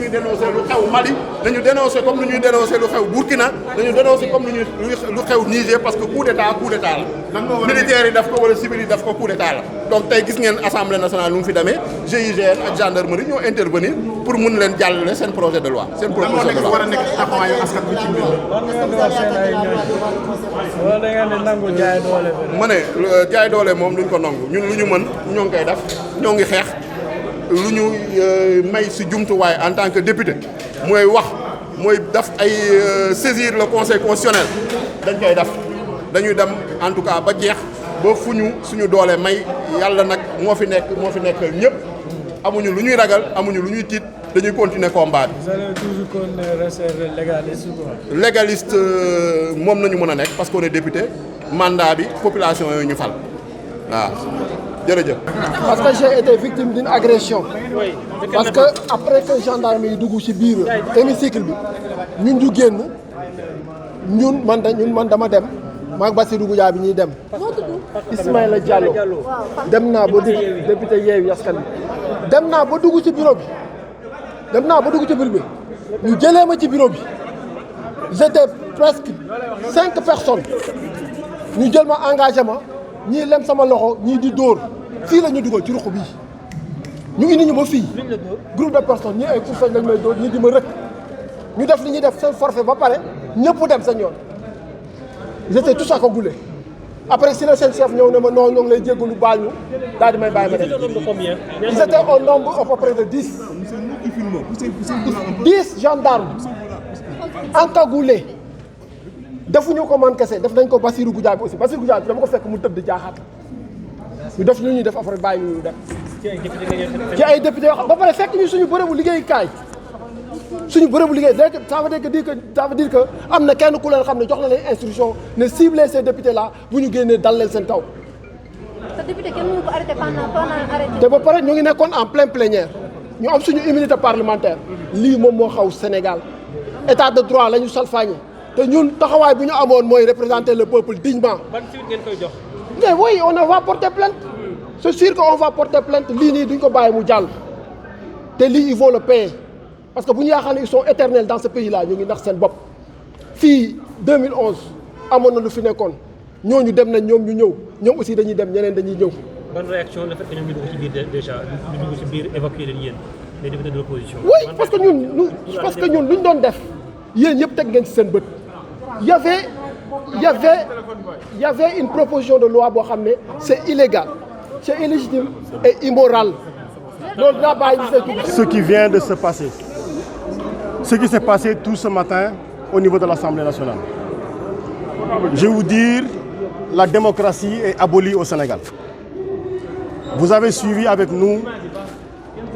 ngi dénoncé lu xew Mali nañu dénoncé comme ni ñuy dénoncé lu xew Burkina nañu dénoncé comme lu xew Niger parce que coup d'état la militaires yi daf ko wala civil yi daf ko coup d'état la donc tey gis ngeen assemblée nationale nu mu fi demee GIGN ak gendarmerie ñoo intervenir pour mun leen jàllale seen projet de loi seen proposition de loi. war a nekk taxawaayu askan bi ci mbir ma ne jaay doole moom duñ ko nangu ñun lu ñu mën ñoo ngi koy def ñoo ngi xeex lu ñu may si jumtuwaay en tant que député mooy wax mooy def ay saisir le conseil constitutionnel dañ koy def dañuy dem en tout cas ba jeex ba fu ñu suñu doole may yàlla nag moo fi nekk ñëpp amuñu lu ñuy ragal amuñu lu ñuy tiit dañuy continuer combat bi. Vous allez toujours rester légaliste ou quoi? Légaliste moom nañu mën a nekk parce qu'on est député mandat bi population yooyu ñu fal waaw jërëjëf. parce que j'ai été victime d'une agression. parce que après que gendarme yi dugg ci biir hémicycle bi ñun ñu génn ñun man dama dem maag Bassirou Goudiaby bi ñuy dem. Ismaïla Diallo dem naa ba député Yewwi Askan Wi dem naa ba dugg ci bureau bi ñu jëlee ma ci bureau bi j'étais presque 5 personnes ñu jël ma engagement ñii lem sama loxo ñii di dóor fii la ñu dugal ci ruq bii ñu indi ñu ba fii groupe de personnes ñii ay coups lañ may dóor ñii di ma rëkk ñu def li ñuy def seen forfait ba pare ñëpp dem seen yoon j'étais tout ça cagoulé après si la seen chef ñëw ne ma non ñoo ngi lay jéggalu baal ñu daal di may bàyyi ma dem. Ils étaient au nombre à peu près de 10. 10 gendarmes encagoulés defuñu ko man kese def nañ ko Bassirou Goudiaby aussi Bassirou Goudiaby dama ko fekk mu tëdd jaaxaat ñu def lu ñuy def après bàyyi ñu dem. ci ay député yoo xam ba pare fekk ñu suñu bërëbu liggéeyukaay ça veut dire que am na kenn ku leen xam ne jox na leen instruction ne cibler ces députés là bu ñu génnee dal leen seen kaw. te député kenn mënu ko arrêté pendant arrêté. te ba pare ñu ngi nekkoon en pleine plénière ñu am suñu immunité parlementaire lii moom moo xaw Sénégal état de droit la ñu salfaañe te ñun taxawaay bu ñu amoon mooy représenter le peuple dignement. ban suite ngeen koy jox. mais oui on va porter plainte c'est sûr que on va porter plainte lii nii duñ ko bàyyi mu jàll te lii ils vont le payer parce que bu ñu yaakaar ne ils sont éternels dans ce pays là ñu ngi nax seen bopp fii 2011 amoon na lu fi nekkoon ñooñu dem nañ ñoom ñu ñëw ñoom aussi dañuy dem ñeneen dañuy ñëw. Bonne réaction le fait que ñu dugg ci biir déjà ñu dugg ci biir évacuer leen yéen les députés de l'opposition. oui parce que ñun lu ñu doon def yéen ñëpp teg ngeen ci seen bët y avait une proposition de loi boo xam ne c'est illégal c'est illégitime et immoral. loolu daa bàyyi ce qui vient de se passer ce qui s'est passé tout ce matin au niveau de l'Assemblée nationale je vais vous dire la démocratie est abolie au Sénégal. Vous avez suivi avec nous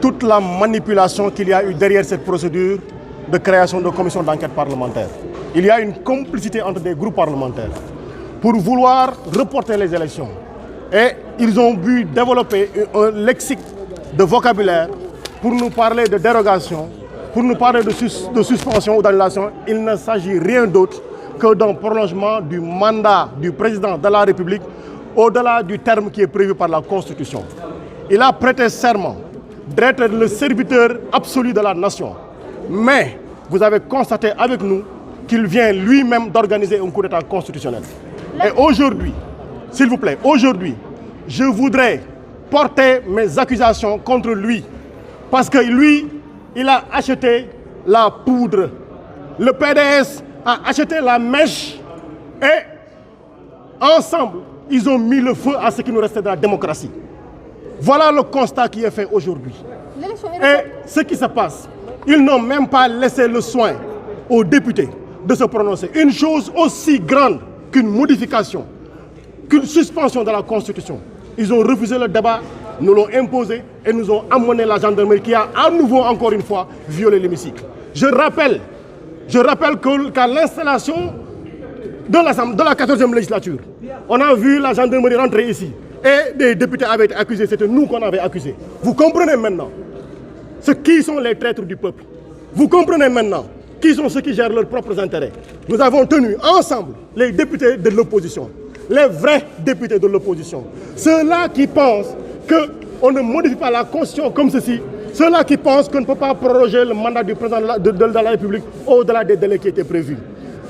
toute la manipulation qu'il y a eu derrière cette procédure de création de commission d'enquête parlementaire. Il y a une complicité entre des groupes parlementaires pour vouloir reporter les élections. Et ils ont pu développer un lexique de vocabulaire pour nous parler de dérogation, pour nous parler de suspension ou d'annulation. Il ne s'agit rien d'autre que d'un prolongement du mandat du président de la République au-delà du terme qui est prévu par la Constitution. Il a prêté serment d'être le serviteur absolu de la nation. Mais vous avez constaté avec nous qu'il vient lui-même d'organiser un coup d'État constitutionnel. Et aujourd'hui, s'il vous plaît, aujourd'hui, je voudrais porter mes accusations contre lui. Parce que lui, il a acheté la poudre. Le PDS a acheté la mèche et ensemble, ils ont mis le feu à ce qui nous restait de la démocratie. Voilà le constat qui est fait aujourd'hui. Et ce qui se passe, ils n'ont même pas laissé le soin aux députés de se prononcer. Une chose aussi grande qu'une modification, qu'une suspension de la Constitution. Ils ont refusé le débat, nous l'ont imposé et nous ont amené la gendarmerie qui a à nouveau, encore une fois, violé l'hémicycle. Je rappelle qu'à l'installation de la 14e législature, on a vu la gendarmerie rentrer ici et des députés avaient été accusés, c'était nous qu'on avait accusés. Vous comprenez maintenant qui sont les traîtres du peuple. Vous comprenez maintenant qui sont ceux qui gèrent leurs propres intérêts. Nous avons tenu ensemble les députés de l'opposition, les vrais députés de l'opposition. Ceux-là qui pensent qu'on ne modifie pas la Constitution comme ceci, Ceux-là qui pensent qu'on ne peut pas proroger le mandat du président de la République au-delà des délais qui étaient prévus.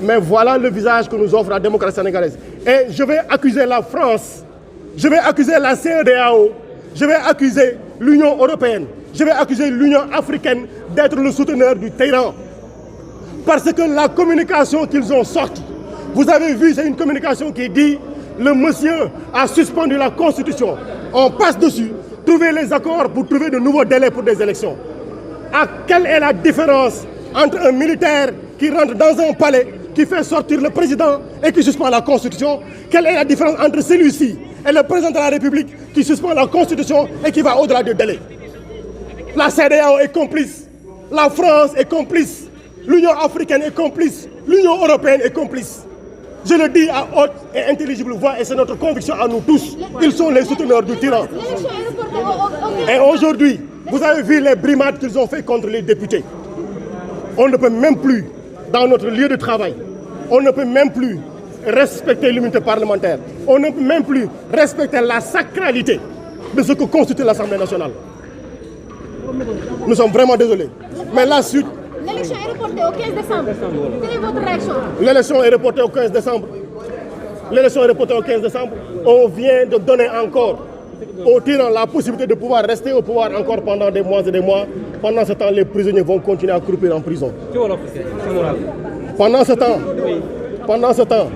Mais voilà le visage que nous offre la démocratie sénégalaise. Et je vais accuser la France, je vais accuser la CEDEAO, je vais accuser l'Union européenne, je vais accuser l'Union africaine d'être le souteneur du tyran. Parce que la communication qu'ils ont sortie, vous avez vu, c'est une communication qui dit le monsieur a suspendu la Constitution. On passe dessus, trouver les accords pour trouver de nouveaux délais pour des élections. Quelle est la différence entre un militaire qui rentre dans un palais, qui fait sortir le président et qui suspend la Constitution? Quelle est la différence entre celui-ci et le président de la République qui suspend la Constitution et qui va au-delà du délai? La CEDEAO est complice, la France est complice, l'Union africaine est complice, l'Union européenne est complice. Je le dis à haute et intelligible voix et c'est notre conviction à nous tous. Ils sont les souteneurs du tyran. Et aujourd'hui, vous avez vu les brimades qu'ils ont fait contre les députés. On ne peut même plus, dans notre lieu de travail, on ne peut même plus respecter l'immunité parlementaire. On ne peut même plus respecter la sacralité de ce que constitue l'Assemblée nationale. Nous sommes vraiment désolés. Mais la suite... L'élection est reportée au 15 décembre. Quelle est votre réaction? L'élection est reportée au 15 décembre. L'élection est reportée au 15 décembre. On vient de donner encore au tyran la possibilité de pouvoir rester au pouvoir encore pendant des mois et des mois. Pendant ce temps, les prisonniers vont continuer à croupir en prison. Pendant ce temps,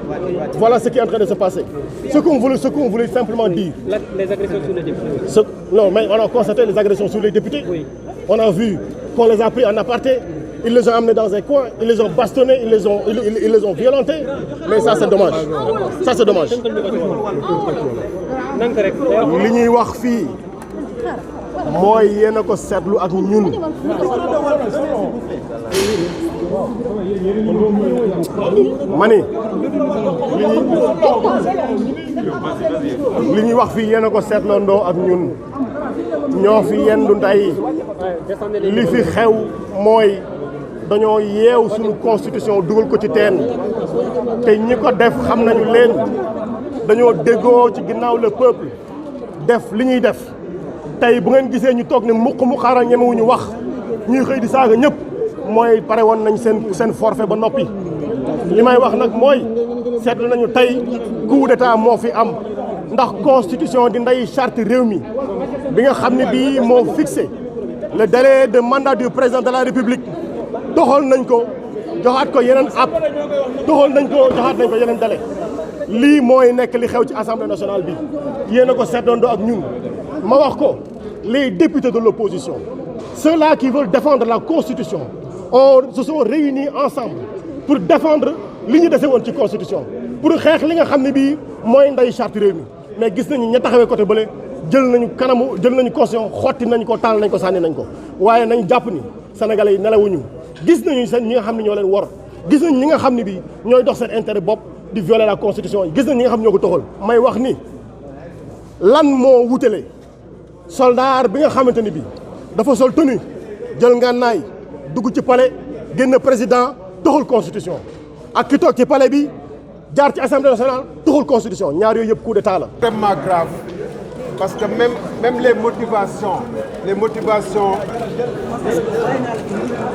voilà ce qui est en train de se passer. Ce qu'on voulait simplement dire. Les agressions sur les députés. Non, mais on a constaté les agressions sur les députés. Oui. On a vu qu'on les a pris en aparté. Ils les ont amenés dans un coin, ils les ont bastonnés, ils les ont violentés. Mais ça, c'est dommage. Ça, c'est dommage. li ñuy wax fii mooy yéen a ko seetlu ak ñun. ma ni li ñuy wax fii yéen a ko seetlandoo ak ñun ñoo fi yendu tey li fi xew mooy dañoo yeew suñu constitution dugal ko ci teen te ñi ko def xam nañu leen dañoo déggoo ci ginnaaw le peuple def li ñuy def tey bu ngeen gisee ñu toog ne mukk mu xaaral ñemewuñu wax ñuy xëy di saaga ñëpp mooy pare woon nañ seen forfait ba noppi. li may wax nag mooy seetlu nañu tey coup d'état moo fi am ndax constitution di ndey charte réew mi bi nga xam ne bii moo fixé le délai de mandat du président de la république doxal nañ ko joxaat ko yeneen app doxal nañ ko joxaat nañ ko yeneen délai lii mooy nekk li xew ci assemblée nationale bi yéen a ko seetloondoo ak ñun ma wax ko les députés de l'opposition ceux-là qui veulent défendre la constitution se sont réunis ensemble pour défendre li ñu dese woon ci constitution pour xeex li nga xam ne bii mooy nday charte réew mi mais gis nañu ña taxawee côté bële jël nañu constitution xotti nañ ko taal nañ ko sànni nañ ko waaye nañ jàpp ni sénégalais yi nelawuñu gis nañu seen ñi nga xam ne ñoo leen wor gis nañ ñi nga xam ne bii ñooy dox seen intérêt bopp di violer la constitution yi gis nañ ñi nga xam ne ñoo ko toxal may wax ni lan moo wutale soldat bi nga xamante ni bii dafa sol tenue jël ngànnaay dugg ci palais génn président doxal constitution ak ki toog ci palais bi jaar ci assemblée nationale doxal constitution ñaar yooyu yëpp coup d'état la. Extrêmement grave parce que même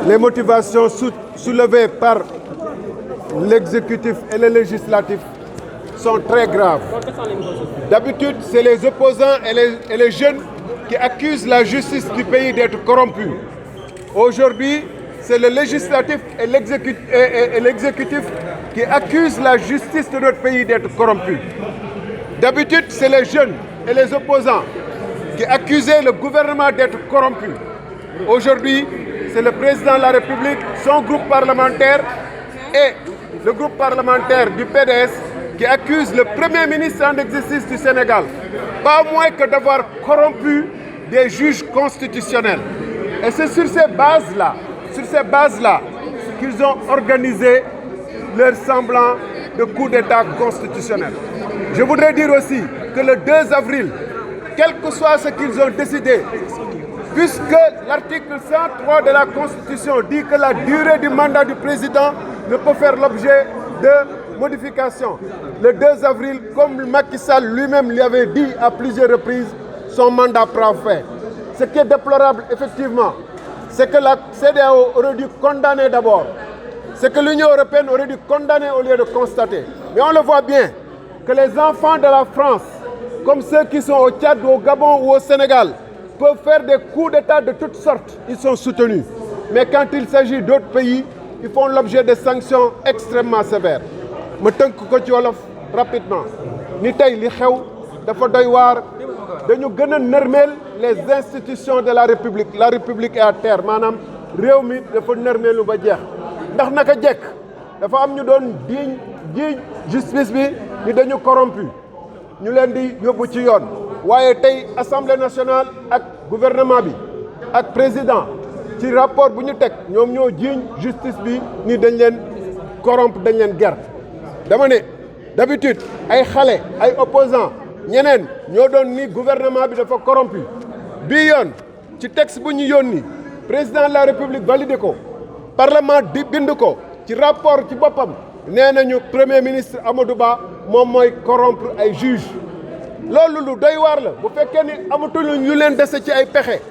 les motivations soulevées par l'exécutif et le législatif sont très graves. D'habitude, c'est les opposants et les jeunes qui accusent la justice du pays d'être corrompue. Aujourd'hui, c'est le législatif et l'exécutif qui accusent la justice de notre pays d'être corrompue. D'habitude, c'est les jeunes et les opposants qui accusaient le gouvernement d'être corrompu. Aujourd'hui, c'est le président de la République, son groupe parlementaire et le groupe parlementaire du PDS qui accusent le Premier ministre en exercice du Sénégal, pas moins que d'avoir corrompu des juges constitutionnels. Et c'est sur ces bases-là qu'ils ont organisé leur semblant de coup d'État constitutionnel. Je voudrais dire aussi que le 2 avril, quel que soit ce qu'ils ont décidé, puisque l'article 103 de la Constitution dit que la durée du mandat du président ne peut faire l'objet de modification. Le 2 avril, comme Macky Sall lui-même l'avait dit à plusieurs reprises, son mandat prend fin. Ce qui est déplorable, effectivement, c'est que la CEDEAO aurait dû condamner d'abord. C'est que l'Union européenne aurait dû condamner au lieu de constater. Mais on le voit bien, que les enfants de la France, comme ceux qui sont au Tchad, au Gabon ou au Sénégal, peuvent faire des coups d'État de toutes sortes. Ils sont soutenus. Mais quand il s'agit d'autres pays, ils font l'objet de sanctions extrêmement sévères. Je tënk ko ci wolof rapidement. Ni tey li xew dafa doy waar dañu gën a nërmeel les institutions de la République est à terre maanaam réew mi dafa nërmeelu ba jeex ndax naka jekk dafa am ñu doon jiiñ justice bi ni dañu corrompu ñu leen di yóbbu ci yoon waaye tey assemblée nationale ak gouvernement bi ak président ci rapport bu ñu teg ñoom ñoo jiiñ justice bi ni dañ leen corrompre dañ leen ger dama ne d'habitude ay xale ay opposants ñeneen ñoo doon ni gouvernement bi dafa corrompu bii yoon ci texte bu ñu yónni président de la république validé ko parlement di bind ko ci rapport ci boppam nee nañu premier ministre Amadou Ba moom mooy corrompre ay juges loolu lu doy waar la bu fekkee ni amatuñu ñu leen dese ci ay pexe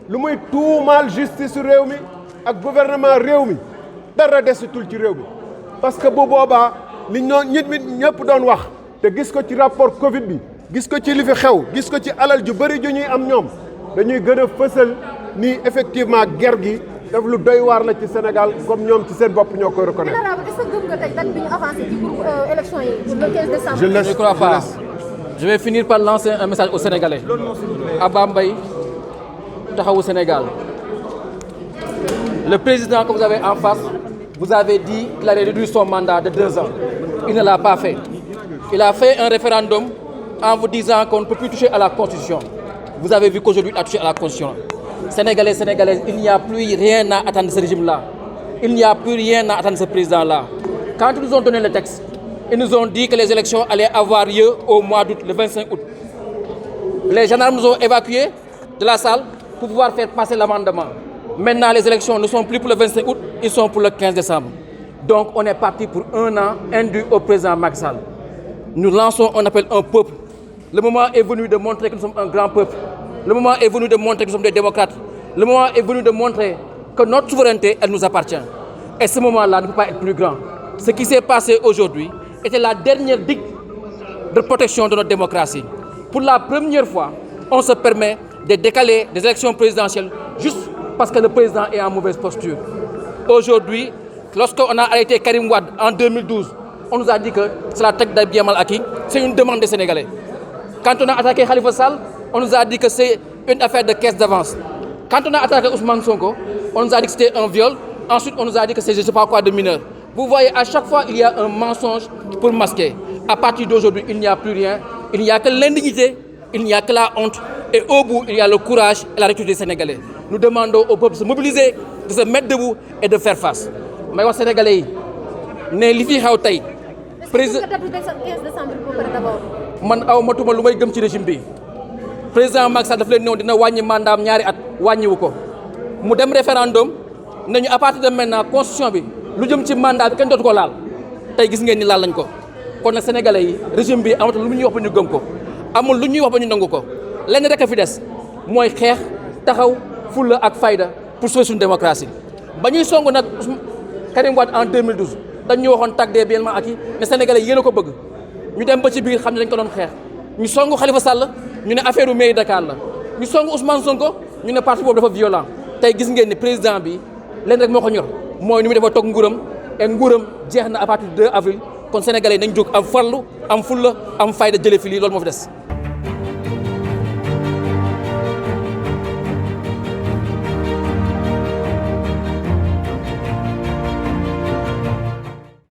lu muy tuumaal justice réew mi ak gouvernement réew mi dara desatul ci réew mi parce que bu boobaa li nit mi ñëpp doon wax te gis ko ci rapport Covid bi gis ko ci li fi xew gis ko ci alal ju bëri ju ñuy am ñoom dañuy gën a fësal ni effectivement guerre gi daf lu doy waar la ci Sénégal comme ñoom ci seen bopp ñoo koy reconnaître. Est-ce que gëm nga tey date bi ñu avancé ci pour élection yi le 15 décembre. Je ne crois pas. Je vais finir par lancer un message aux Sénégalais. Abba Mbaye, Taxawu Sénégal. Le président que vous avez en face, vous avez dit qu'il allait réduire son mandat de 2 ans. Il ne l'a pas fait. Il a fait un référendum en vous disant qu'on ne peut plus toucher à la Constitution. Vous avez vu qu'aujourd'hui, il a touché à la Constitution. Sénégalais, Sénégalaises, il n'y a plus rien à attendre de ce régime-là. Il n'y a plus rien à attendre de ce président-là. Quand ils nous ont donné le texte, ils nous ont dit que les élections allaient avoir lieu au mois d'août, le 25 août. Les gendarmes nous ont évacués de la salle pour pouvoir faire passer l'amendement. Maintenant, les élections ne sont plus pour le 25 août, ils sont pour le 15 décembre. Donc, on est parti pour 1 an indu au président Macky Sall. Nous lançons un appel à un peuple. Le moment est venu de montrer que nous sommes un grand peuple. Le moment est venu de montrer que nous sommes des démocrates. Le moment est venu de montrer que notre souveraineté, elle nous appartient. Et ce moment-là ne peut pas être plus grand. Ce qui s'est passé aujourd'hui était la dernière digue de protection de notre démocratie. Pour la première fois, on se permet de décaler des élections présidentielles juste parce que le président est en mauvaise posture. Aujourd'hui, lorsqu'on a arrêté Karim Wade en 2012, on nous a dit que c'est la tête d'Abiy Mal Aki, c'est une demande des Sénégalais. Quand on a attaqué Khalifa Sall, on nous a dit que c'est une affaire de caisse d'avance. Quand on a attaqué Ousmane Sonko, on nous a dit que c'était un viol. Ensuite, on nous a dit que c'est je ne sais pas quoi de mineur. Vous voyez, à chaque fois, il y a un mensonge pour masquer. À partir d'aujourd'hui, il n'y a plus rien. Il n'y a que l'indignité, il n'y a que la honte. Et au bout, il y a le courage et la rectitude des Sénégalais. Nous demandons au peuple de se mobiliser, de se mettre debout et de faire face. Mais aux Sénégalais, ne li fi xew tey. Président 15 décembre pour d'abord. Man aw matuma lu may gëm ci régime bi. Président Macky Sall daf leen ñëw dina wàññi mandaam ñaari at wàññiwu ko. Mu dem référendum nañu à partir de maintenant constitution bi lu jëm ci mandat bi kenn dootu ko laal. Tey gis ngeen ni laal lañ ko. Kon nag Sénégalais yi régime bi amatul lu ñuy wax ba ñu gëm ko. Amul lu ñuy wax ba ñu nangu ko. Lenn rek a fi des mooy xeex taxaw fulla ak fayda pour sauver suñu démocratie. Ba ñuy song nag Karim Wade en 2012 dañ ñu waxoon tag des biens acquis mais Sénégalais yéen a ko bëgg. Ñu dem ba ci biir xam ne dañ ko doon xeex ñu songu Khalifa Sall ñu ne affaire u mairie Dakar la ñu songu Ousmane Sonko ñu ne parti boobu dafa violent tey gis ngeen ni président bi leen rek moo ko ñor mooy ni mu dafa toog nguuram et nguuram jeex na à partir du 2 avril kon sénégalais nañ jóg am farlu am fulla am fayda jëlee fi lii loolu moo fi des